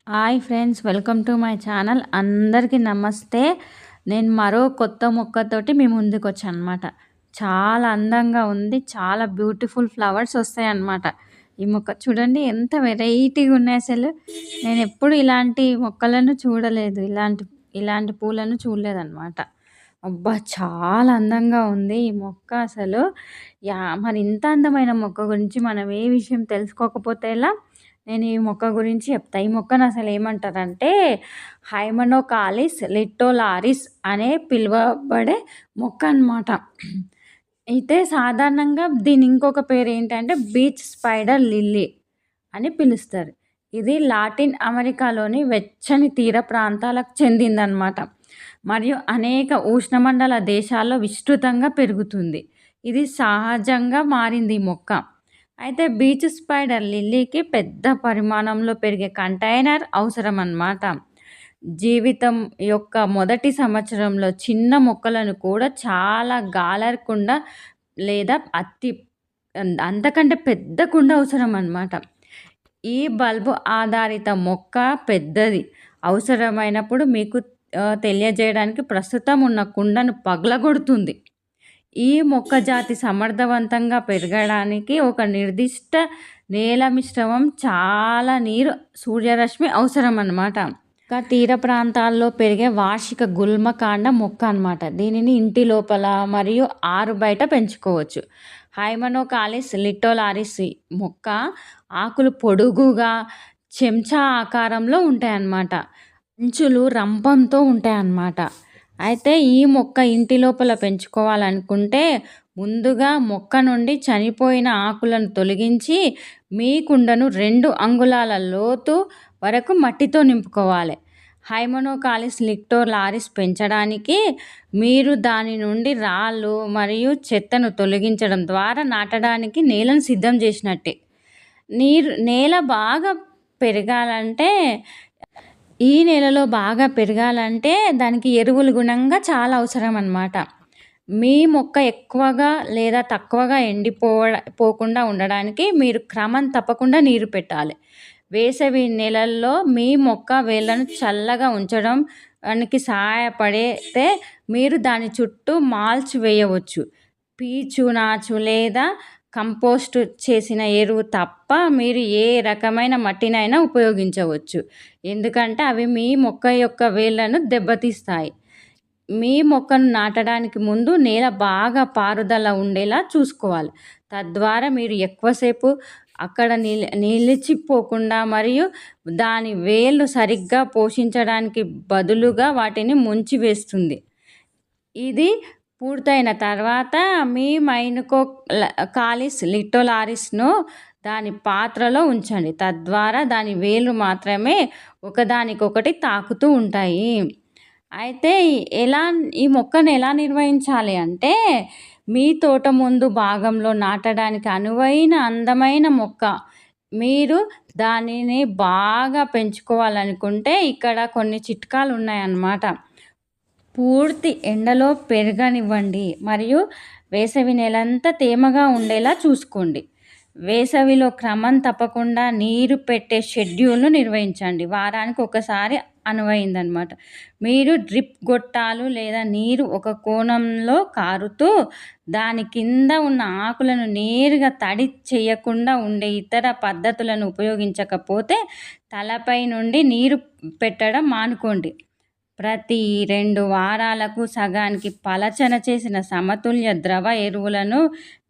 Hi friends, welcome to my channel. అందరికీ నమస్తే. నేను మరో కొత్త మొక్కతోటి మీ ముందుకు వచ్చాను అనమాట. చాలా అందంగా ఉంది. చాలా బ్యూటిఫుల్ ఫ్లవర్స్ వస్తాయన్నమాట. ఈ మొక్క చూడండి ఎంత వెరైటీగా ఉన్నాయి. అసలు నేను ఎప్పుడు ఇలాంటి మొక్కలను చూడలేదు. ఇలాంటి పూలను చూడలేదన్నమాట. అబ్బా! చాలా అందంగా ఉంది ఈ మొక్క అసలు. మరి ఇంత అందమైన మొక్క గురించి మనం ఏ విషయం తెలుసుకోకపోతే ఎలా? నేను ఈ మొక్క గురించి చెప్తా. ఈ మొక్కను అసలు ఏమంటారంటే హైమనోకాలిస్ లిట్టోలారిస్ అనే పిలువబడే మొక్క అన్నమాట. అయితే సాధారణంగా దీని ఇంకొక పేరు ఏంటంటే బీచ్ స్పైడర్ లిల్లీ అని పిలుస్తారు. ఇది లాటిన్ అమెరికాలోని వెచ్చని తీర ప్రాంతాలకు చెందిందనమాట. మరియు అనేక ఉష్ణమండల దేశాల్లో విస్తృతంగా పెరుగుతుంది. ఇది సహజంగా మారింది ఈ మొక్క. అయితే బీచ్ స్పైడర్ లిల్లీకి పెద్ద పరిమాణంలో పెరిగే కంటైనర్ అవసరం అన్నమాట. జీవితం యొక్క మొదటి సంవత్సరంలో చిన్న మొక్కలను కూడా చాలా గాలరకుండ లేదా అంతకంటే పెద్ద కుండ అవసరం అన్నమాట. ఈ బల్బు ఆధారిత మొక్క పెద్దది అవసరమైనప్పుడు మీకు తెలియజేయడానికి ప్రస్తుతం ఉన్న కుండను పగలగొడుతుంది. ఈ మొక్క జాతి సమర్థవంతంగా పెరగడానికి ఒక నిర్దిష్ట నేల మిశ్రమం, చాలా నీరు, సూర్యరశ్మి అవసరం అన్నమాట. తీర ప్రాంతాల్లో పెరిగే వార్షిక గుల్మకాండ మొక్క అన్నమాట. దీనిని ఇంటి లోపల మరియు ఆరు బయట పెంచుకోవచ్చు. హైమనోకాలిస్ లిట్టోలారిస్ మొక్క ఆకులు పొడుగుగా చెంచా ఆకారంలో ఉంటాయన్నమాట. అంచులు రంపంతో ఉంటాయన్నమాట. అయితే ఈ మొక్క ఇంటి లోపల పెంచుకోవాలనుకుంటే ముందుగా మొక్క నుండి చనిపోయిన ఆకులను తొలగించి మీ కుండను 2 అంగుళాల లోతు వరకు మట్టితో నింపుకోవాలి. హైమనోకాలిస్ లిట్టోలారిస్ పెంచడానికి మీరు దాని నుండి రాళ్ళు మరియు చెత్తను తొలగించడం ద్వారా నాటడానికి నేలను సిద్ధం చేసినట్టే. నేల బాగా పెరగాలంటే ఈ నేలలో బాగా పెరగాలంటే దానికి ఎరువులు గుణంగా చాలా అవసరం అన్నమాట. మీ మొక్క ఎక్కువగా లేదా తక్కువగా పోకుండా ఉండడానికి మీరు క్రమం తప్పకుండా నీరు పెట్టాలి. వేసవి నెలల్లో మీ మొక్క వేళ్ళను చల్లగా ఉంచడానికి సహాయపడితే మీరు దాని చుట్టూ మాల్చ్ వేయవచ్చు. పీచు నాచు లేదా కంపోస్ట్ చేసిన ఎరువు తప్ప మీరు ఏ రకమైన మట్టినైనా ఉపయోగించవచ్చు. ఎందుకంటే అవి మీ మొక్క యొక్క వేళ్ళను దెబ్బతీస్తాయి. మీ మొక్కను నాటడానికి ముందు నేల బాగా పారుదల ఉండేలా చూసుకోవాలి. తద్వారా మీరు ఎక్కువసేపు అక్కడ నిలిచిపోకుండా మరియు దాని వేళ్ళు సరిగ్గా పోషించడానికి బదులుగా వాటిని ముంచివేస్తుంది. ఇది పూర్తయిన తర్వాత మీ కాలిస్ లిట్టోలారిస్ను దాని పాత్రలో ఉంచండి. తద్వారా దాని వేళ్ళు మాత్రమే ఒకదానికొకటి తాకుతూ ఉంటాయి. అయితే ఈ మొక్కను ఎలా నిర్వహించాలి అంటే మీ తోట ముందు భాగంలో నాటడానికి అనువైన అందమైన మొక్క. మీరు దానిని బాగా పెంచుకోవాలనుకుంటే ఇక్కడ కొన్ని చిట్కాలు ఉన్నాయన్నమాట. పూర్తి ఎండలో పెరగనివ్వండి మరియు వేసవి నెలంతా తేమగా ఉండేలా చూసుకోండి. వేసవిలో క్రమం తప్పకుండా నీరు పెట్టే షెడ్యూల్ను నిర్వహించండి. వారానికి ఒకసారి అనువైందనమాట. మీరు డ్రిప్ గొట్టాలు లేదా నీరు ఒక కోణంలో కారుతూ దాని కింద ఉన్న ఆకులను నేరుగా తడి చేయకుండా ఉండే ఇతర పద్ధతులను ఉపయోగించకపోతే తలపై నుండి నీరు పెట్టడం మానుకోండి. ప్రతి 2 వారాలకు సగానికి పలచన చేసిన సమతుల్య ద్రవ ఎరువులను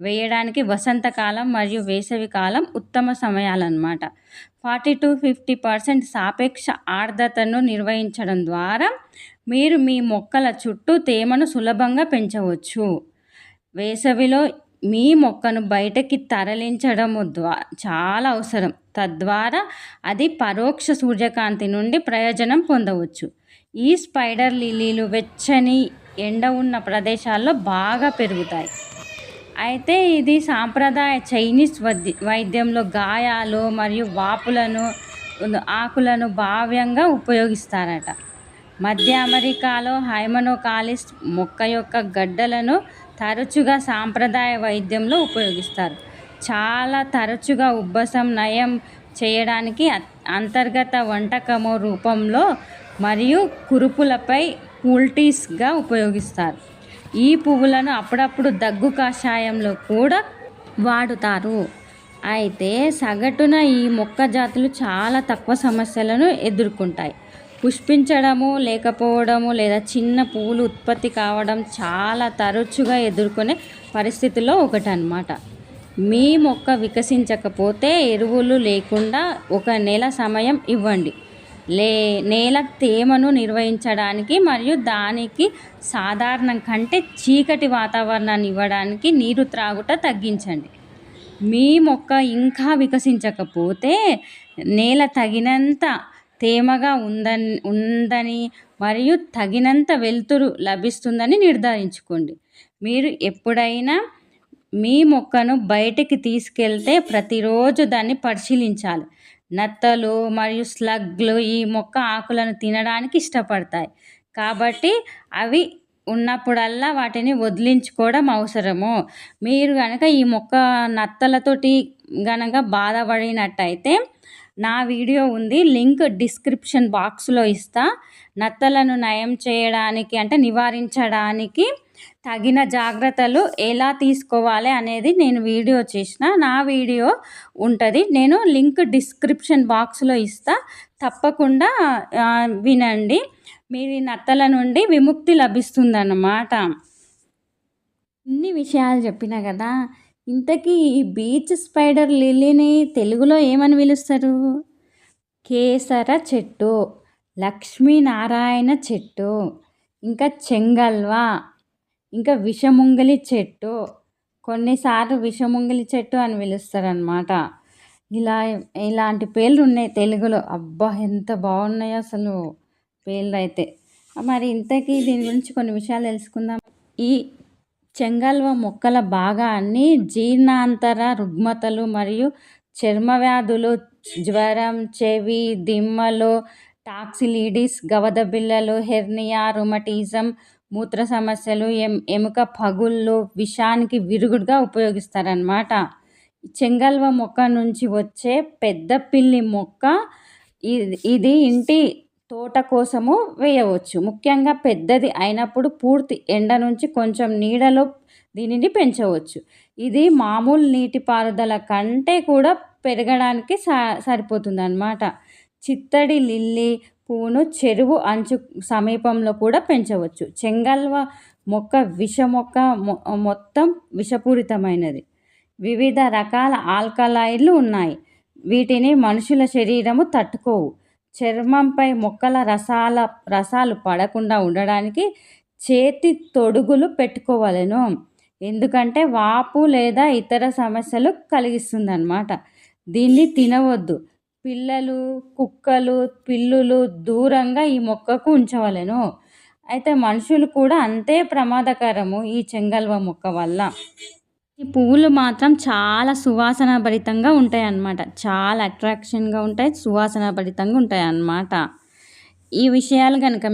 వేయడానికి వసంతకాలం మరియు వేసవి కాలం ఉత్తమ సమయాలన్నమాట. 40-50% సాపేక్ష ఆర్ద్రతను నిర్వహించడం ద్వారా మీరు మీ మొక్కల చుట్టూ తేమను సులభంగా పెంచవచ్చు. వేసవిలో మీ మొక్కను బయటకి తరలించడం చాలా అవసరం. తద్వారా అది పరోక్ష సూర్యకాంతి నుండి ప్రయోజనం పొందవచ్చు. ఈ స్పైడర్ లిల్లీలు వెచ్చని ఎండ ఉన్న ప్రదేశాల్లో బాగా పెరుగుతాయి. అయితే ఇది సాంప్రదాయ చైనీస్ వైద్యంలో గాయాలు మరియు వాపులను ఆకులను భావ్యంగా ఉపయోగిస్తారట. మధ్య అమెరికాలో హైమనోకాలిస్ మొక్క యొక్క గడ్డలను తరచుగా సాంప్రదాయ వైద్యంలో ఉపయోగిస్తారు. చాలా తరచుగా ఉబ్బసం నయం చేయడానికి అంతర్గత వంటకము రూపంలో మరియు కురుపులపై పూల్టీస్గా ఉపయోగిస్తారు. ఈ పువ్వులను అప్పుడప్పుడు దగ్గు కషాయంలో కూడా వాడుతారు. అయితే సగటున ఈ మొక్క జాతులు చాలా తక్కువ సమస్యలను ఎదుర్కొంటాయి. పుష్పించడము లేకపోవడము లేదా చిన్న పువ్వులు ఉత్పత్తి కావడం చాలా తరచుగా ఎదుర్కొనే పరిస్థితుల్లో ఒకటన్నమాట. మీ మొక్క వికసించకపోతే ఎరువులు లేకుండా 1 నెల సమయం ఇవ్వండి. నేల తేమను నిర్వహించడానికి మరియు దానికి సాధారణం కంటే చీకటి వాతావరణాన్ని ఇవ్వడానికి నీరు త్రాగుట తగ్గించండి. మీ మొక్క ఇంకా వికసించకపోతే నేల తగినంత తేమగా ఉందని మరియు తగినంత వెలుతురు లభిస్తుందని నిర్ధారించుకోండి. మీరు ఎప్పుడైనా మీ మొక్కను బయటికి తీసుకెళ్తే ప్రతిరోజు దాన్ని పరిశీలించాలి. నత్తలు మరియు స్లగ్లు ఈ మొక్క ఆకులను తినడానికి ఇష్టపడతాయి కాబట్టి అవి ఉన్నప్పుడల్లా వాటిని వదిలించుకోవడం అవసరము. మీరు కనుక ఈ మొక్క నత్తలతోటి గనక బాధపడినట్టయితే నా వీడియో ఉంది, లింక్ డిస్క్రిప్షన్ బాక్స్లో ఇస్తా. నత్తలను నయం చేయడానికి అంటే నివారించడానికి తగిన జాగ్రత్తలు ఎలా తీసుకోవాలి అనేది నేను వీడియో చేసిన. నా వీడియో ఉంటుంది, నేను లింక్ డిస్క్రిప్షన్ బాక్స్లో ఇస్తా. తప్పకుండా వినండి. మీరు ఈ నత్తల నుండి విముక్తి లభిస్తుందన్నమాట. ఇన్ని విషయాలు చెప్పినా కదా, ఇంతకీ ఈ బీచ్ స్పైడర్ లిల్లీని తెలుగులో ఏమని పిలుస్తారు? కేసర చెట్టు, లక్ష్మీనారాయణ చెట్టు, ఇంకా చెంగల్వ, ఇంకా విషముంగలి చెట్టు, కొన్నిసార్లు విషముంగలి చెట్టు అని పిలుస్తారనమాట. ఇలాంటి పేర్లు ఉన్నాయి తెలుగులో. అబ్బా ఎంత బాగున్నాయో అసలు పేర్లు అయితే. మరి ఇంతకీ దీని గురించి కొన్ని విషయాలు తెలుసుకుందాం. ఈ చెంగల్వ మొక్కల భాగాన్ని జీర్ణాంతర రుగ్మతలు మరియు చర్మ వ్యాధులు, జ్వరం, చెవి దిమ్మలు, టాక్సిలిడిస్, గవదబిళ్ళలు, హెర్నియా, రుమటిజం, మూత్ర సమస్యలు, ఎముక పగుళ్ళు, విషానికి విరుగుడుగా ఉపయోగిస్తారన్నమాట. చెంగల్వ మొక్క నుంచి వచ్చే పెద్ద పిల్లి మొక్క ఇది ఇంటి తోట కోసము వేయవచ్చు. ముఖ్యంగా పెద్దది అయినప్పుడు పూర్తి ఎండ నుంచి కొంచెం నీడలో దీనిని పెంచవచ్చు. ఇది మామూలు నీటిపారుదల కంటే కూడా పెరగడానికి సరిపోతుంది అన్నమాట. చిత్తడి లిల్లీ పువ్వును చెరువు అంచు సమీపంలో కూడా పెంచవచ్చు. చెంగల్వ మొక్క మొత్తం విషపూరితమైనది. వివిధ రకాల ఆల్కలాయిడ్లు ఉన్నాయి. వీటిని మనుషుల శరీరము తట్టుకోవు. చర్మంపై మొక్కల రసాలు పడకుండా ఉండడానికి చేతి తొడుగులు పెట్టుకోవాలను. ఎందుకంటే వాపు లేదా ఇతర సమస్యలు కలిగిస్తుందన్నమాట. దీన్ని తినవద్దు. పిల్లలు, కుక్కలు, పిల్లులు దూరంగా ఈ మొక్కకు ఉంచవలెను. అయితే మనుషులు కూడా అంతే ప్రమాదకరము ఈ చెంగల్వ మొక్క వల్ల. ఈ పువ్వులు మాత్రం చాలా సువాసన భరితంగా ఉంటాయి అన్నమాట. చాలా అట్రాక్షన్గా ఉంటాయి, సువాసన భరితంగా ఉంటాయి అన్నమాట. ఈ విషయాలు కనుక